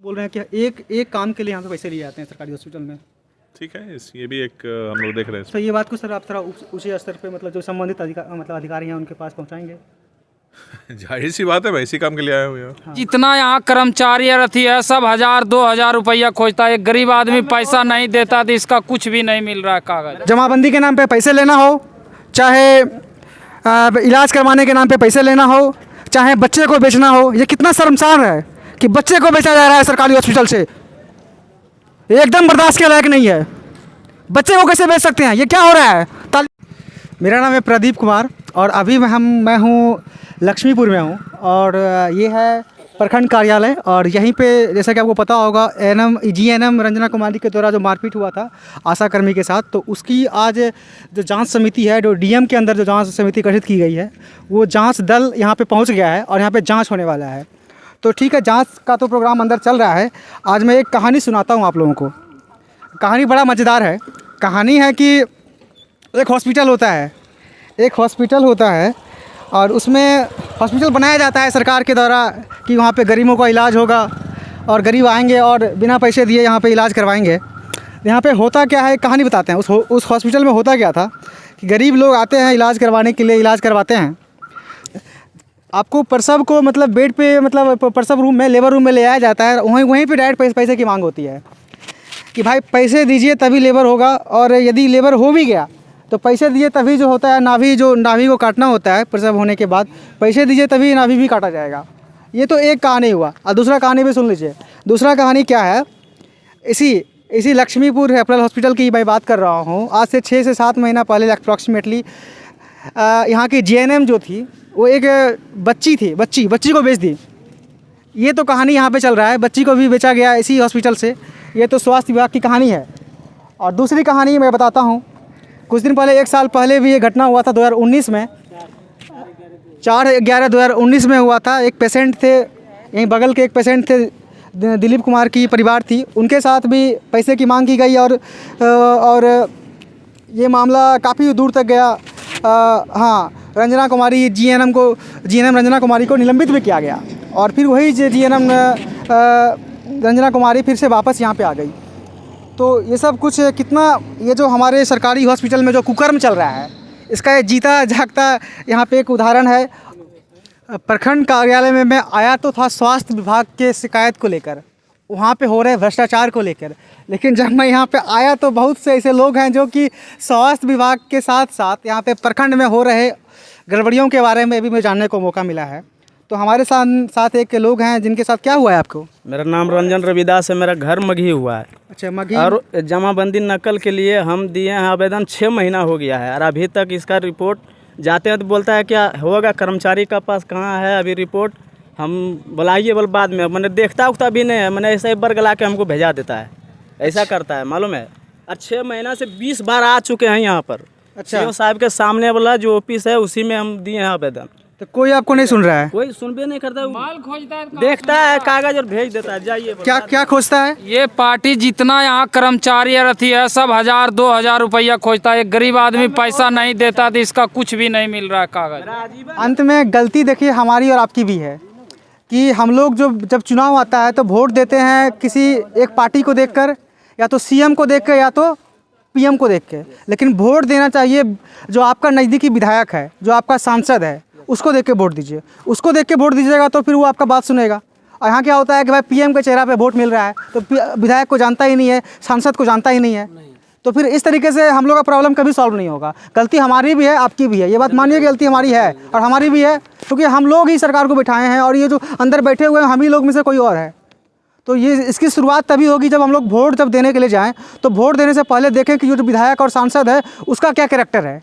बोल रहे हैं कि एक काम के लिए यहाँ पे पैसे लिए जाते हैं सरकारी हॉस्पिटल में। ठीक है, ये भी एक हम लोग देख रहे हैं। तो ये बात को सर आप थोड़ा ऊंचे स्तर पे मतलब जो संबंधित अधिकारी हैं उनके पास पहुँचाएंगे। जाहिर सी बात है, वैसी काम के लिए आए हुए हैं। जितना यहाँ कर्मचारी रथी है सब 1000-2000 रुपया खोजता है। एक गरीब आदमी पैसा नहीं देता तो इसका कुछ भी नहीं मिल रहा है कागज। जमाबंदी के नाम पे पैसे लेना हो, चाहे इलाज करवाने के नाम पे पैसे लेना हो, चाहे बच्चे को बेचना हो, ये कितना शर्मसार है कि बच्चे को बेचा जा रहा है सरकारी हॉस्पिटल से। एकदम बर्दाश्त के लायक नहीं है। बच्चे को कैसे बेच सकते हैं, ये क्या हो रहा है? मेरा नाम है प्रदीप कुमार और अभी मैं हूँ लक्ष्मीपुर में हूँ और ये है प्रखंड कार्यालय। और यहीं पे जैसा कि आपको पता होगा जीएनएम रंजना कुमारी के द्वारा जो मारपीट हुआ था आशा कर्मी के साथ, तो उसकी आज जो जांच समिति है, जो डीएम के अंदर जो जांच समिति गठित की गई है, वो जांच दल यहाँ पे पहुँच गया है और यहाँ पे जांच होने वाला है। तो ठीक है, जांच का तो प्रोग्राम अंदर चल रहा है। आज मैं एक कहानी सुनाता हूँ आप लोगों को। कहानी बड़ा मज़ेदार है। कहानी है कि एक हॉस्पिटल होता है और उसमें हॉस्पिटल बनाया जाता है सरकार के द्वारा कि वहाँ पे गरीबों का इलाज होगा और गरीब आएंगे और बिना पैसे दिए यहाँ पे इलाज करवाएंगे। यहाँ पे होता क्या है, कहानी बताते हैं। उस हॉस्पिटल में होता क्या था कि गरीब लोग आते हैं इलाज करवाने के लिए, इलाज करवाते हैं। आपको प्रसव को मतलब बेड पे मतलब प्रसव रूम में, लेबर रूम में ले आया जाता है। वहीं पे डायरेक्ट पैसे की मांग होती है कि भाई पैसे दीजिए तभी लेबर होगा, और यदि लेबर हो भी गया तो पैसे दिए तभी जो होता है नाभि को काटना होता है प्रसव होने के बाद, पैसे दीजिए तभी नाभि भी काटा जाएगा। ये तो एक कहानी हुआ। और दूसरा कहानी भी सुन लीजिए। दूसरा कहानी क्या है, इसी लक्ष्मीपुर रेफरल हॉस्पिटल की मैं बात कर रहा हूँ। आज से 6 से 7 महीना पहले अप्रॉक्सीमेटली यहाँ की जीएनएम जो थी वो एक बच्ची थी, बच्ची को बेच दी। ये तो कहानी यहाँ पे चल रहा है, बच्ची को भी बेचा गया इसी हॉस्पिटल से। ये तो स्वास्थ्य विभाग की कहानी है। और दूसरी कहानी मैं बताता हूँ। कुछ दिन पहले, 1 साल पहले भी ये घटना हुआ था 2019 में, 4/11/2019 में हुआ था। एक पेशेंट थे, यहीं बगल के एक पेशेंट थे, दिलीप कुमार की परिवार थी, उनके साथ भी पैसे की मांग की गई और ये मामला काफ़ी दूर तक गया। हाँ, रंजना कुमारी जीएनएम रंजना कुमारी को निलंबित भी किया गया और फिर वही जीएनएम रंजना कुमारी फिर से वापस यहाँ पे आ गई। तो ये सब कुछ कितना, ये जो हमारे सरकारी हॉस्पिटल में जो कुकर्म चल रहा है, इसका ये जीता जागता यहाँ पे एक उदाहरण है। प्रखंड कार्यालय में मैं आया तो था स्वास्थ्य विभाग के शिकायत को लेकर, वहाँ पे हो रहे भ्रष्टाचार को लेकर, लेकिन जब मैं यहाँ पे आया तो बहुत से ऐसे लोग हैं जो कि स्वास्थ्य विभाग के साथ साथ यहाँ पे प्रखंड में हो रहे गड़बड़ियों के बारे में भी मुझे जानने को मौका मिला है। तो हमारे साथ एक लोग हैं जिनके साथ क्या हुआ है आपको? मेरा नाम रंजन रविदास है, मेरा घर मघी हुआ है। अच्छा, मघी। और जमाबंदी नकल के लिए हम दिए हैं आवेदन, 6 महीना हो गया है और अभी तक इसका रिपोर्ट जाते हैं तो बोलता है क्या होगा, कर्मचारी का पास कहाँ है अभी रिपोर्ट, हम बुलाइए बोल बाद में। मैंने देखता उखता भी नहीं है, मैंने ऐसे ही बरगला के हमको भेजा देता है, ऐसा करता है मालूम है। और 6 महीना से 20 बार आ चुके हैं यहाँ पर। अच्छा, साहब के सामने वाला जो ऑफिस है उसी में हम दिए हैं आवेदन। तो कोई आपको नहीं सुन रहा है? कोई सुन भी नहीं करता, माल खोजता है, देखता है कागज और भेज देता है, जाइए। क्या खोजता है? ये पार्टी जितना यहाँ कर्मचारी रथी है सब 1000-2000 रुपया खोजता है। एक गरीब आदमी पैसा नहीं देता तो इसका कुछ भी नहीं मिल रहा है कागज। अंत में गलती देखिए हमारी और आपकी भी है कि हम लोग जब चुनाव आता है तो वोट देते हैं किसी एक पार्टी को देखकर, या तो सीएम को देख कर या तो पीएम को देख के। लेकिन वोट देना चाहिए जो आपका नज़दीकी विधायक है, जो आपका सांसद है, उसको देख के वोट दीजिए। उसको देख के वोट दीजिएगा तो फिर वो आपका बात सुनेगा। और यहाँ क्या होता है कि भाई पीएम के चेहरा पे वोट मिल रहा है तो विधायक को जानता ही नहीं है, सांसद को जानता ही नहीं है। तो फिर इस तरीके से हम लोग का प्रॉब्लम कभी सॉल्व नहीं होगा। गलती हमारी भी है, आपकी भी है, ये बात मानिए कि गलती हमारी है और हमारी भी है, क्योंकि हम लोग ही सरकार को बिठाए हैं और ये जो अंदर बैठे हुए हैं हम ही लोग में से कोई और है। तो ये इसकी शुरुआत तभी होगी जब हम लोग वोट जब देने के लिए जाएँ तो वोट देने से पहले देखें कि जो विधायक और सांसद है उसका क्या कैरेक्टर है,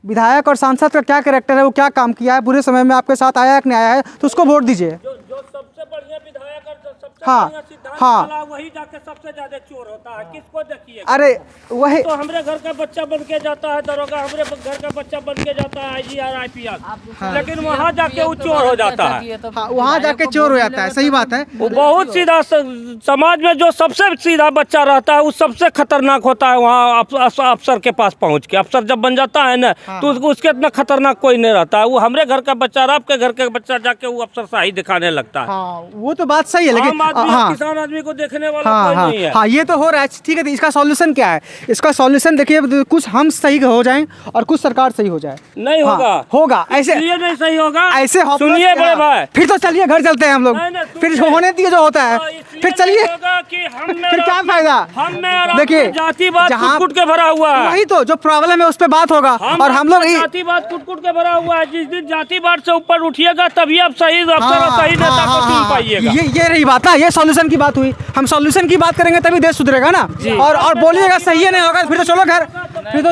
विधायक और सांसद का क्या कैरेक्टर है, वो क्या काम किया है, बुरे समय में आपके साथ आया है कि नहीं आया है, तो उसको वोट दीजिए। जो सबसे बढ़िया विधायक और सबसे हाँ, बढ़िया सिद्धांत हाँ, वही जाके सबसे ज्यादा चोर होता है। किसको देखिए, अरे वही तो हमारे घर का बच्चा बन के जाता है दरोगा, हमारे घर का बच्चा बन के जाता है आईजीआर IPS, लेकिन वहाँ जाके वो चोर हो जाता है। हाँ, वहाँ जाके चोर हो जाता है। सही बात है। वो बहुत सीधा, समाज में जो सबसे सीधा बच्चा रहता है वो सबसे खतरनाक होता है। वहाँ अफसर के पास पहुँच के, अफसर जब बन जाता है ना तो उसके इतना खतरनाक कोई नहीं रहता है। वो हमारे घर का बच्चा और आपके घर का बच्चा जाके वो अफसरशाही दिखाने लगता है। हाँ, वो तो बात सही है, लेकिन आम आदमी हाँ किसान आदमी को देखने वाला हाँ कोई हाँ नहीं है। हाँ, ये तो हो रहा है, ठीक है। तो इसका सॉल्यूशन क्या है? इसका सॉल्यूशन देखिए, कुछ हम सही हो जाएं और कुछ सरकार सही हो जाए। नहीं हाँ, होगा, होगा ऐसे, इसलिए नहीं सही होगा। ऐसे सुनिए बड़े भाई, फिर तो चलिए घर चलते हैं हम लोग, नहीं, नहीं, फिर सुनिए। होने दिए जो होता है, इसलिए फिर चलिए, नहीं होगा कि हम में फिर क्या फायदा? हम में और देखिए, आपमें जातिवाद जहाँ- कुट के भरा हुआ है। वही तो जो प्रॉब्लम है उस पर बात होगा। और हम लोग जातिवाद कुट के भरा हुआ है। जिस दिन जातिवाद से ऊपर उठिएगा तभी आप सही अफसर और सही नेता को चुन पाइएगा। ये रही बात ना, ये सॉल्यूशन की बात हुई। हम सॉल्यूशन की बात करेंगे तभी देश सुधरेगा ना। और बोलिएगा सही है नहीं होगा, फिर तो चलो घर,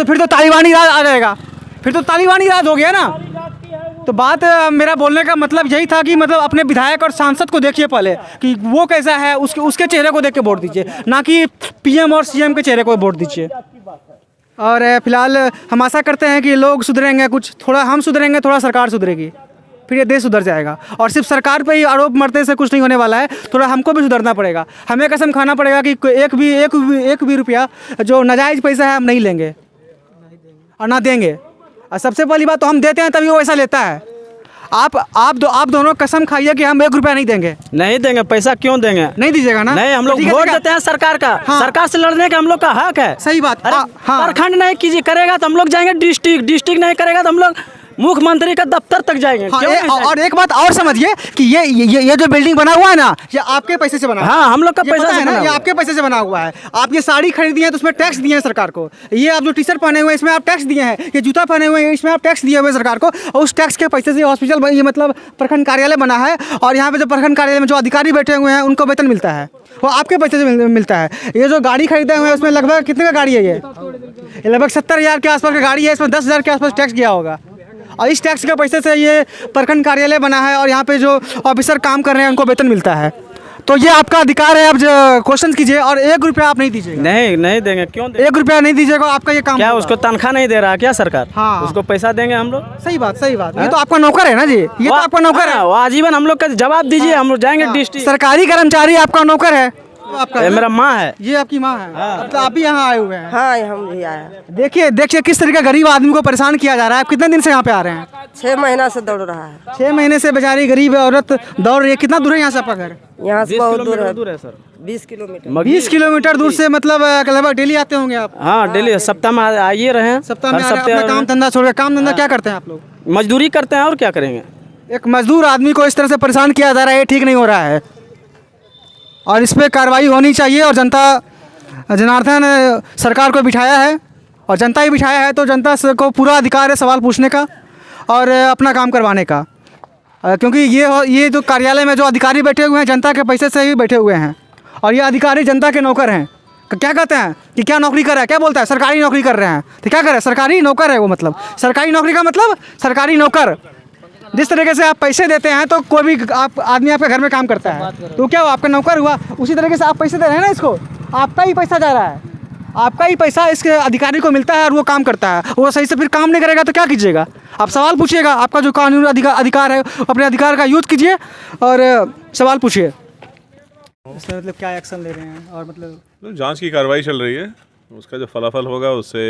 फिर तो तालिबानी राज आ जाएगा, फिर तो तालिबानी राज हो गया ना। तो बात मेरा बोलने का मतलब यही था कि मतलब अपने विधायक और सांसद को देखिए पहले कि वो कैसा है, उसके चेहरे को देख के वोट दीजिए, ना कि पीएम और सीएम के चेहरे को वोट दीजिए। और फिलहाल हम आशा करते हैं कि लोग सुधरेंगे, कुछ थोड़ा हम सुधरेंगे, थोड़ा सरकार सुधरेगी, फिर ये देश सुधर जाएगा। और सिर्फ सरकार पे ही आरोप मरते से कुछ नहीं होने वाला है, थोड़ा हमको भी सुधरना पड़ेगा। हमें कसम खाना पड़ेगा कि एक भी रुपया जो नाजायज़ पैसा है हम नहीं लेंगे और ना देंगे। और सबसे पहली बात तो हम देते हैं तभी वो ऐसा लेता है। आप दोनों कसम खाइए कि हम 1 रुपया नहीं देंगे। नहीं देंगे, पैसा क्यों देंगे? नहीं दीजिएगा ना? नहीं, हम लोग ठीक है, वोट ठीक है। देते हैं सरकार का। हाँ। सरकार से लड़ने का हम लोग का हक है। सही बात। अरे हाँ, प्रखंड नहीं कीजिए करेगा तो हम लोग जाएंगे डिस्ट्रिक्ट नहीं करेगा तो हम लोग मुख्यमंत्री का दफ्तर तक जाएंगे। हाँ, क्यों नहीं और एक बात और समझिए कि ये जो बिल्डिंग बना हुआ है ना, ये आपके पैसे से बना हुआ है। हाँ, हम लोग का ये पैसा पता से है ना, बना ये हुआ है। आपके पैसे से बना हुआ है। आप ये साड़ी खरीदी है तो उसमें टैक्स दिए हैं सरकार को। ये आप जो टी शर्ट पहने हुए हैं इसमें आप टैक्स दिए हैं। ये जूता पहने हुए हैं इसमें आप टैक्स दिए हुए हैं सरकार को। और उस टैक्स के पैसे से हॉस्पिटल, ये मतलब प्रखंड कार्यालय बना है। और यहाँ पे जो प्रखंड कार्यालय में जो अधिकारी बैठे हुए हैं उनको वेतन मिलता है, वो आपके पैसे से मिलता है। ये जो गाड़ी खरीदे हुए हैं उसमें लगभग कितने का गाड़ी है? ये लगभग 70,000 के आसपास की गाड़ी है। इसमें 10,000 के आसपास टैक्स गया होगा। और इस टैक्स के पैसे से ये प्रखंड कार्यालय बना है और यहाँ पे जो ऑफिसर काम कर रहे हैं उनको वेतन मिलता है। तो ये आपका अधिकार है, आप क्वेश्चन कीजिए। और 1 रुपया आप नहीं दीजिएगा। नहीं देंगे, क्यों देंगे? 1 रुपया नहीं दीजिएगा, आपका ये काम क्या होगा। उसको तनख्वाह नहीं दे रहा है क्या सरकार? हाँ। उसको पैसा देंगे हम लोग। सही बात। ये तो आपका नौकर है ना जी, ये तो आपका नौकर है। वो आजीवन हम लोग का जवाब दीजिए, हम लोग जाएंगे डिस्ट्रिक्ट। सरकारी कर्मचारी आपका नौकर है। आपका ये मेरा माँ है। ये आपकी माँ है। तो आप भी यहाँ आए हुए हैं। हाँ, हम भी आए हैं। देखिए किस तरीके गरीब आदमी को परेशान किया जा रहा है। आप कितने दिन से यहाँ पे आ रहे हैं? 6 महीना से दौड़ रहा है। 6 महीने से बेचारी गरीब औरत दौड़ रही है। कितना दूर है यहाँ से आपका घर? यहाँ से बहुत दूर है, दूर है सर, 20 किलोमीटर। 20 किलोमीटर दूर से, मतलब लगभग डेली आते होंगे आप? हाँ, डेली सप्ताह में आइए रहे हैं। सप्ताह में हर आ रहे हैं। सप्ताह अपना काम धंधा छोड़ के। काम धंधा क्या करते हैं आप लोग? मजदूरी करते हैं और क्या करेंगे। एक मजदूर आदमी को इस तरह से परेशान किया जा रहा है, ये ठीक नहीं हो रहा है और इस पर कार्रवाई होनी चाहिए। और जनार्दन सरकार को बिठाया है और जनता ही बिठाया है, तो जनता को पूरा अधिकार है सवाल पूछने का और अपना काम करवाने का। क्योंकि ये जो कार्यालय में जो अधिकारी बैठे हुए हैं जनता के पैसे से ही बैठे हुए हैं और ये अधिकारी जनता के नौकर हैं। क्या कहते हैं कि क्या नौकरी कर रहा है? क्या बोलता है? सरकारी नौकरी कर रहे हैं। तो क्या करे? सरकारी नौकर है वो। मतलब सरकारी नौकरी का मतलब सरकारी नौकर। जिस तरीके से आप पैसे देते हैं तो कोई भी आदमी आपके घर में काम करता है तो क्या वो आपका नौकर हुआ? उसी तरीके से आप पैसे दे रहे हैं ना इसको, आपका ही पैसा जा रहा है, आपका ही पैसा इसके अधिकारी को मिलता है और वो काम करता है। वो सही से फिर काम नहीं करेगा तो क्या कीजिएगा? आप सवाल पूछिएगा। आपका जो कानूनी अधिकार है अपने अधिकार का यूज़ कीजिए और सवाल पूछिए। इसमें मतलब क्या एक्शन ले रहे हैं? और मतलब जांच की कार्रवाई चल रही है, उसका जो फलाफल होगा उससे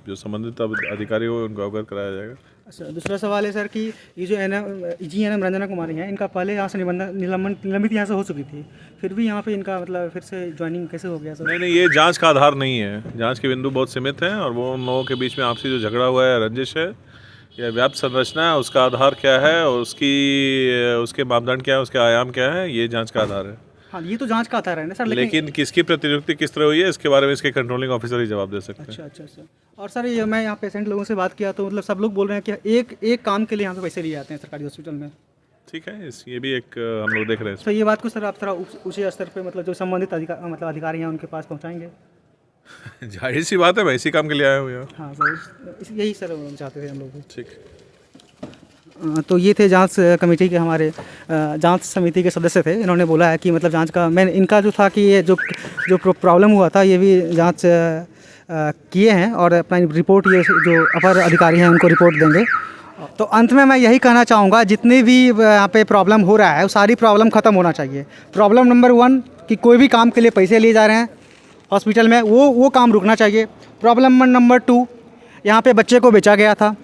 जो संबंधित अधिकारी हो उनको अवगत कराया जाएगा। अच्छा, दूसरा सवाल है सर कि ये जो GNM रंजना कुमारी हैं, इनका पहले यहाँ से निलंबित यहाँ से हो चुकी थी, फिर भी यहाँ पे इनका मतलब फिर से ज्वाइनिंग कैसे हो गया सर? नहीं, ये जांच का आधार नहीं है। जांच के बिंदु बहुत सीमित हैं और वो उन लोगों के बीच में आपसी जो झगड़ा हुआ है, रंजिश है या व्याप्त संरचना है, उसका आधार क्या है और उसके मापदंड क्या है, उसके आयाम क्या है, ये जाँच का आधार है। हाँ, ये तो जांच का आधार है ना सर। लेकिन किसकी प्रतिनियुक्ति किस तरह हुई है इसके बारे में इसके कंट्रोलिंग ऑफिसर ही जवाब दे सकते हैं। अच्छा। और सर ये मैं यहाँ पेशेंट लोगों से बात किया तो मतलब सब लोग बोल रहे हैं कि एक काम के लिए यहाँ पे पैसे लिए जाते हैं सरकारी हॉस्पिटल में। ठीक है, ये भी एक हम लोग देख रहे हैं। तो ये बात को सर आप थोड़ा ऊँचे स्तर पे मतलब जो संबंधित अधिकारी हैं उनके पास पहुँचाएंगे? जाहिर सी बात है, मैं इसी काम के लिए आया हूँ यहाँ। हाँ सर, यही सर चाहते थे हम लोग। ठीक। तो ये थे जांच कमेटी के हमारे जांच समिति के सदस्य थे। इन्होंने बोला है कि मतलब जांच का इनका जो था कि ये जो प्रॉब्लम हुआ था ये भी जांच किए हैं और अपना रिपोर्ट ये जो अपर अधिकारी हैं उनको रिपोर्ट देंगे। तो अंत में मैं यही कहना चाहूँगा, जितनी भी यहाँ पे प्रॉब्लम हो रहा है वो सारी प्रॉब्लम ख़त्म होना चाहिए। प्रॉब्लम नंबर 1 कि कोई भी काम के लिए पैसे लिए जा रहे हैं हॉस्पिटल में, वो काम रुकना चाहिए। प्रॉब्लम नंबर 2, यहाँ पे बच्चे को बेचा गया था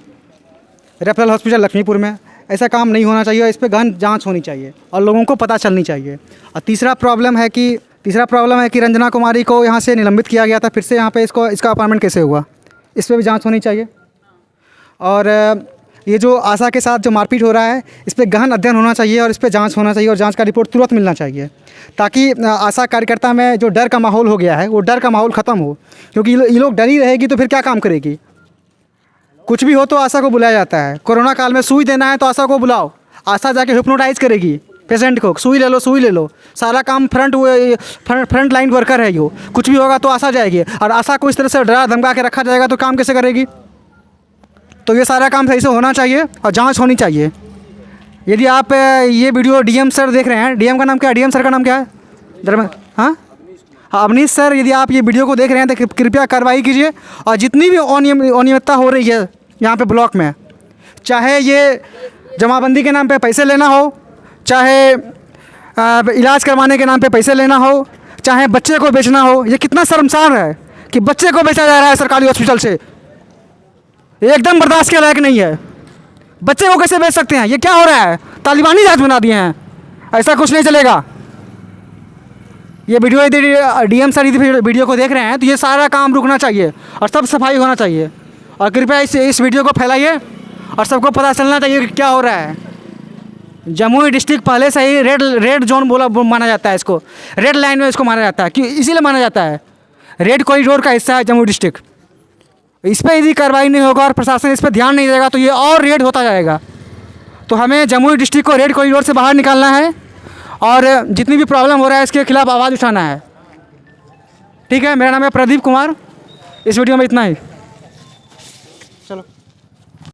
रेफरल हॉस्पिटल लक्ष्मीपुर में। ऐसा काम नहीं होना चाहिए, इस पर गहन जांच होनी चाहिए और लोगों को पता चलनी चाहिए। और तीसरा प्रॉब्लम है कि रंजना कुमारी को यहाँ से निलंबित किया गया था, फिर से यहाँ पे इसका अपॉइंटमेंट कैसे हुआ, इस पर भी जांच होनी चाहिए। और ये जो आशा के साथ जो मारपीट हो रहा है, इस पर गहन अध्ययन होना चाहिए और इस पर जांच होना चाहिए और जांच का रिपोर्ट तुरंत मिलना चाहिए, ताकि आशा कार्यकर्ता में जो डर का माहौल हो गया है वो डर का माहौल ख़त्म हो। क्योंकि ये लोग डरी रहेगी तो फिर क्या काम करेगी। कुछ भी हो तो आशा को बुलाया जाता है। कोरोना काल में सुई देना है तो आशा को बुलाओ, आशा जाके हिप्नोटाइज करेगी पेशेंट को, सुई ले लो। सारा काम फ्रंट लाइन वर्कर है यो, कुछ भी होगा तो आशा जाएगी। और आशा को इस तरह से डरा धमका के रखा जाएगा तो काम कैसे करेगी। तो ये सारा काम सही से होना चाहिए और जांच होनी चाहिए। यदि आप ये वीडियो डीएम सर देख रहे हैं, डीएम का नाम क्या है, डीएम सर का नाम क्या है, हाँ अवनीश सर, यदि आप ये वीडियो को देख रहे हैं तो कृपया कार्रवाई कीजिए। और जितनी भी अनियमितता हो रही है यहाँ पे ब्लॉक में, चाहे ये जमाबंदी के नाम पे पैसे लेना हो, चाहे इलाज करवाने के नाम पे पैसे लेना हो, चाहे बच्चे को बेचना हो, ये कितना शर्मसार है कि बच्चे को बेचा जा रहा है सरकारी हॉस्पिटल से। ये एकदम बर्दाश्त के लायक नहीं है। बच्चे को कैसे बेच सकते हैं, ये क्या हो रहा है, तालिबानी जात बना दिए हैं, ऐसा कुछ नहीं चलेगा। ये वीडियो यदि डीएम सर यदि वीडियो को देख रहे हैं तो ये सारा काम रुकना चाहिए और सब सफाई होना चाहिए। और कृपया इस वीडियो को फैलाइए और सबको पता चलना चाहिए कि क्या हो रहा है। जमुई डिस्ट्रिक्ट पहले से ही रेड जोन माना जाता है, इसको रेड लाइन में इसको माना जाता है, क्यों इसीलिए माना जाता है, रेड कॉरिडोर का हिस्सा है जमुई डिस्ट्रिक्ट। इस पर यदि कार्रवाई नहीं होगा और प्रशासन इस पर ध्यान नहीं देगा तो ये और रेड होता जाएगा। तो हमें जमुई डिस्ट्रिक्ट को रेड कॉरिडोर से बाहर निकालना है और जितनी भी प्रॉब्लम हो रहा है इसके खिलाफ आवाज़ उठाना है। ठीक है, मेरा नाम है प्रदीप कुमार, इस वीडियो में इतना ही।